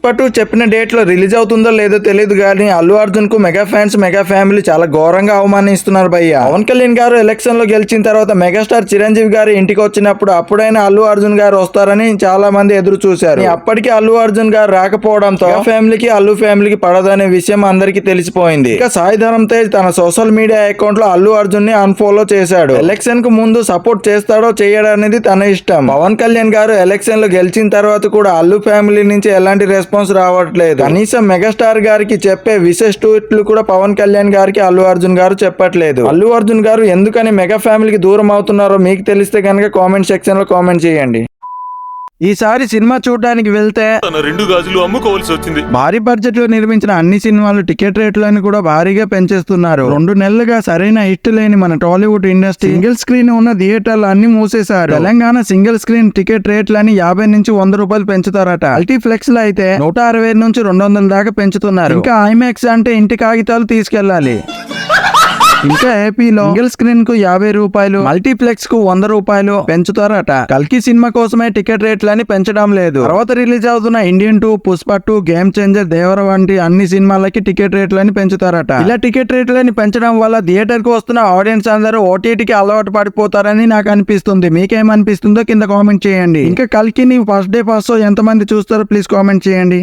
పుష్ప 2 చెప్పిన డేట్ లో రిలీజ్ అవుతుందో లేదో తెలియదు కానీ అల్లు అర్జున్ కు మెగా ఫ్యాన్స్ మెగా ఫ్యామిలీ చాలా ఘోరంగా అవమానిస్తున్నారు భయ్య. పవన్ కళ్యాణ్ గారు ఎలక్షన్ లో గెలిచిన తర్వాత మెగాస్టార్ చిరంజీవి గారు ఇంటికి వచ్చినప్పుడు అప్పుడైనా అల్లు అర్జున్ గారు వస్తారని చాలా మంది ఎదురు చూశారు. అప్పటికి అల్లు అర్జున్ గారు రాకపోవడంతో ఫ్యామిలీకి అల్లు ఫ్యామిలీకి పడదనే విషయం అందరికీ తెలిసిపోయింది. ఇక సాయి ధరమ్ తేజ్ తన సోషల్ మీడియా అకౌంట్ లో అల్లు అర్జున్ ని అన్ఫాలో చేశాడు. ఎలక్షన్ కు ముందు సపోర్ట్ చేస్తాడో చేయడనేది తన ఇష్టం. పవన్ కళ్యాణ్ గారు ఎలక్షన్ లో గెలిచిన తర్వాత కూడా అల్లు ఫ్యామిలీ నుంచి ఎలాంటి రెస్పాన్స్ రావట్లేదు. కనీసం మెగాస్టార్ గారికి చెప్పే విశేష ట్వీట్లు కూడా పవన్ కళ్యాణ్ గారికి అల్లు అర్జున్ గారు చెప్పట్లేదు. అల్లు అర్జున్ గారు ఎందుకని మెగా ఫ్యామిలీకి దూరం అవుతున్నారో మీకు తెలిస్తే కనుక కామెంట్ సెక్షన్ లో కామెంట్ చేయండి. ఈసారి సినిమా చూడడానికి వెళ్తే తన 2 గాజులు అమ్ముకోవాల్సి వచ్చింది. భారీ బడ్జెట్ లో నిర్మించిన అన్ని సినిమాలు టికెట్ రేట్లను కూడా భారీగా పెంచేస్తున్నారు. 2 నెలలుగా సరైన హిట్ లేని మన టాలీవుడ్ ఇండస్ట్రీ సింగిల్ స్క్రీన్ ఉన్న థియేటర్లు అన్ని మూసేశారు. తెలంగాణ సింగిల్ స్క్రీన్ టికెట్ రేట్లని 50 నుంచి 100 రూపాయలు పెంచుతారట. మల్టీప్లెక్స్ లో అయితే 160 నుంచి 200 దాకా పెంచుతున్నారు. ఇంకా ఐమాక్స్ అంటే ఇంటి కాగితాలు తీసుకెళ్లాలి. ఇంకా ఏపీలో సింగిల్ స్క్రీన్ కు 50 రూపాయలు, మల్టీప్లెక్స్ కు 100 రూపాయలు పెంచుతారట. కల్కి సినిమా కోసమే టికెట్ రేట్లని పెంచడం లేదు. తర్వాత రిలీజ్ అవుతున్న ఇండియన్ 2, పుష్ప 2, గేమ్ చేంజర్, దేవర వంటి అన్ని సినిమాలకి టికెట్ రేట్లని పెంచుతారట. ఇలా టికెట్ రేట్లని పెంచడం వల్ల థియేటర్ కు వస్తున్న ఆడియన్స్ అందరూ ఓటీటీకి అలవాటు పడిపోతారని నాకు అనిపిస్తుంది. మీకేమనిపిస్తుందో కింద కామెంట్ చేయండి. ఇంకా కల్కిని ఫస్ట్ డే ఫస్ట్ షో ఎంతమంది చూస్తారో ప్లీజ్ కామెంట్ చేయండి.